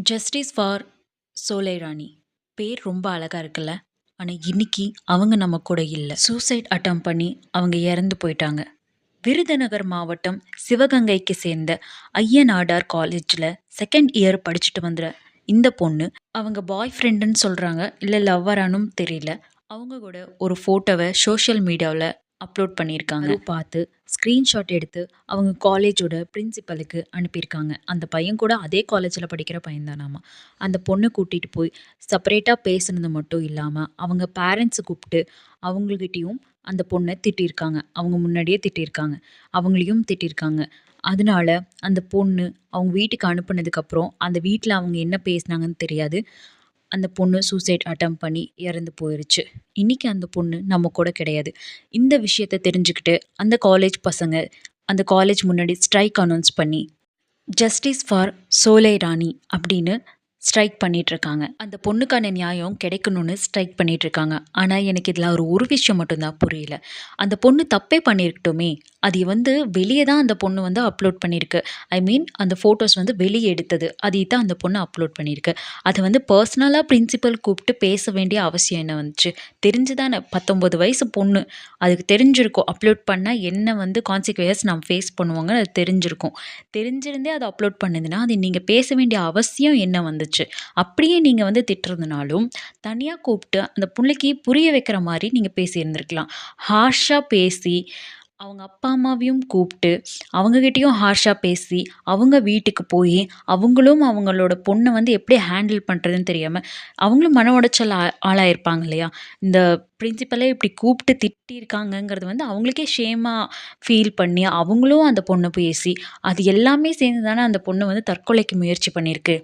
Justice for சோலை ராணி. பேர் ரொம்ப அழகா இருக்குல்ல. ஆனா இன்னைக்கு அவங்க நம்ம கூட இல்ல. சூசைட் அட்டம் பண்ணி அவங்க இறந்து போயிட்டாங்க. விருதுநகர் மாவட்டம் சிவகங்கைக்கு சேர்ந்த ஐயனாடார் காலேஜ்ல செகண்ட் இயர் படிச்சுட்டு வந்த இந்த பொண்ணு அவங்க பாய் ஃப்ரெண்டுன்னு சொல்றாங்க, இல்ல லவ்வரானும் தெரியல. அவங்க கூட ஒரு போட்டோவை சோஷியல் மீடியாவில் அப்லோட் பண்ணியிருக்காங்க. பார்த்து ஸ்க்ரீன்ஷாட் எடுத்து அவங்க காலேஜோட பிரின்சிபலுக்கு அனுப்பியிருக்காங்க. அந்த பையன் கூட அதே காலேஜில் படிக்கிற பையன் தானாமா. அந்த பொண்ணை கூட்டிகிட்டு போய் செப்பரேட்டாக பேசுனது மட்டும் இல்லாமல் அவங்க பேரண்ட்ஸை கூப்பிட்டு அவங்கக்கிட்டேயும் அந்த பொண்ணை திட்டியிருக்காங்க. அவங்க முன்னாடியே திட்டியிருக்காங்க, அவங்களையும் திட்டியிருக்காங்க. அதனால அந்த பொண்ணு அவங்க வீட்டுக்கு அனுப்புனதுக்கப்புறம் அந்த வீட்டில் அவங்க என்ன பேசுனாங்கன்னு தெரியாது. அந்த பொண்ணு சூசைட் அட்டம் பண்ணி இறந்து போயிருச்சு. இன்னைக்கு அந்த பொண்ணு நம்ம கூட கிடையாது. இந்த விஷயத்த தெரிஞ்சுக்கிட்டு அந்த காலேஜ் பசங்க அந்த காலேஜ் முன்னாடி ஸ்ட்ரைக் அனௌன்ஸ் பண்ணி ஜஸ்டிஸ் ஃபார் சோலை ராணி அப்படின்னு ஸ்ட்ரைக் பண்ணிகிட்ருக்காங்க. அந்த பொண்ணுக்கான நியாயம் கிடைக்கணும்னு ஸ்ட்ரைக் பண்ணிகிட்ருக்காங்க. ஆனால் எனக்கு இதில் ஒரு விஷயம் மட்டும்தான் புரியல. அந்த பொண்ணு தப்பே பண்ணியிருக்கட்டுமே, அது வெளியே தான் அந்த பொண்ணு அப்லோட் பண்ணியிருக்கு. ஐ மீன் அந்த ஃபோட்டோஸ் வெளியே எடுத்தது அதை தான் அந்த பொண்ணு அப்லோட் பண்ணியிருக்கு. அதை பர்சனலாக பிரின்சிபல் கூப்பிட்டு பேச வேண்டிய அவசியம் என்ன வந்துச்சு? தெரிஞ்சுதானே, 19 வயசு பொண்ணு, அதுக்கு தெரிஞ்சிருக்கும் அப்லோட் பண்ணால் என்ன கான்சிக்வன்ஸ் நம்ம ஃபேஸ் பண்ணுவாங்க, அது தெரிஞ்சிருக்கும். தெரிஞ்சிருந்தே அதை அப்லோட் பண்ணுதுன்னா அது நீங்கள் பேச வேண்டிய அவசியம் என்ன வந்துச்சு? அப்படியே நீங்கள் திட்டுறதுனாலும் தனியாக கூப்பிட்டு அந்த பிள்ளைக்கு புரிய வைக்கிற மாதிரி நீங்கள் பேசியிருந்திருக்கலாம். ஹார்ஷாக பேசி அவங்க அப்பா அம்மாவையும் கூப்பிட்டு அவங்கக்கிட்டேயும் ஹார்ஷாக பேசி அவங்க வீட்டுக்கு போய் அவங்களும் அவங்களோட பொண்ணை எப்படி ஹேண்டில் பண்ணுறதுன்னு தெரியாமல் அவங்களும் மன உடைச்சல் ஆளாயிருப்பாங்க இல்லையா? இந்த பிரின்சிபலே இப்படி கூப்பிட்டு திட்டியிருக்காங்கங்கிறது அவங்களுக்கே ஷேமாக ஃபீல் பண்ணி அவங்களும் அந்த பொண்ணை பேசி அது எல்லாமே சேர்ந்து தானே அந்த பொண்ணு தற்கொலைக்கு முயற்சி பண்ணியிருக்கு.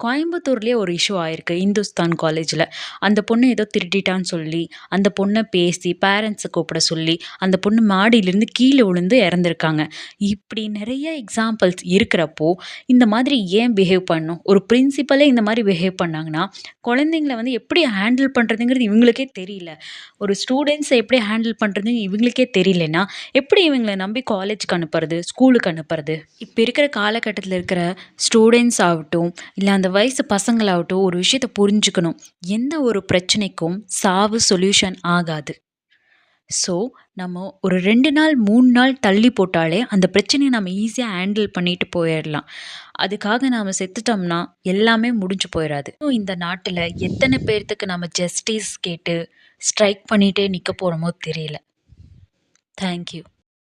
கோயம்புத்தூர்லேயே ஒரு இஷ்யூ ஆயிருக்கு இந்துஸ்தான் காலேஜில். அந்த பொண்ணு ஏதோ திருடிட்டான்னு சொல்லி அந்த பொண்ணை பேசி பேரண்ட்ஸை கூப்பிட சொல்லி அந்த பொண்ணு மாடியிலேருந்து கீழே விழுந்து இறந்துருக்காங்க. இப்படி நிறைய எக்ஸாம்பிள்ஸ் இருக்கிறப்போ இந்த மாதிரி ஏன் பிஹேவ் பண்ணணும்? ஒரு பிரின்சிபலே இந்த மாதிரி பிஹேவ் பண்ணாங்கன்னா குழந்தைங்கள எப்படி ஹேண்டில் பண்ணுறதுங்கிறது இவங்களுக்கே தெரியல. ஒரு ஸ்டூடெண்ட்ஸை எப்படி ஹேண்டில் பண்ணுறதுன்னு இவங்களுக்கே தெரியலன்னா எப்படி இவங்களை நம்பி காலேஜுக்கு அனுப்புறது, ஸ்கூலுக்கு அனுப்புறது? இப்போ இருக்கிற காலகட்டத்தில் இருக்கிற ஸ்டூடெண்ட்ஸ் ஆகட்டும், இல்லை அந்த வயசு பசங்களாகட்டும் ஒரு விஷயத்தை புரிஞ்சுக்கணும். எந்த ஒரு பிரச்சனைக்கும் சாவு சொல்யூஷன் ஆகாது. ஸோ நம்ம ஒரு 2 நாள் 3 நாள் தள்ளி போட்டாலே அந்த பிரச்சனையை நம்ம ஈஸியாக ஹேண்டில் பண்ணிட்டு போயிடலாம். அதுக்காக நாம் செத்துட்டோம்னா எல்லாமே முடிஞ்சு போயிடாது. இந்த நாட்டில் எத்தனை பேர்த்துக்கு நம்ம ஜஸ்டிஸ் கேட்டு ஸ்ட்ரைக் பண்ணிகிட்டே நிற்க போகிறோமோ தெரியல. தேங்க்யூ.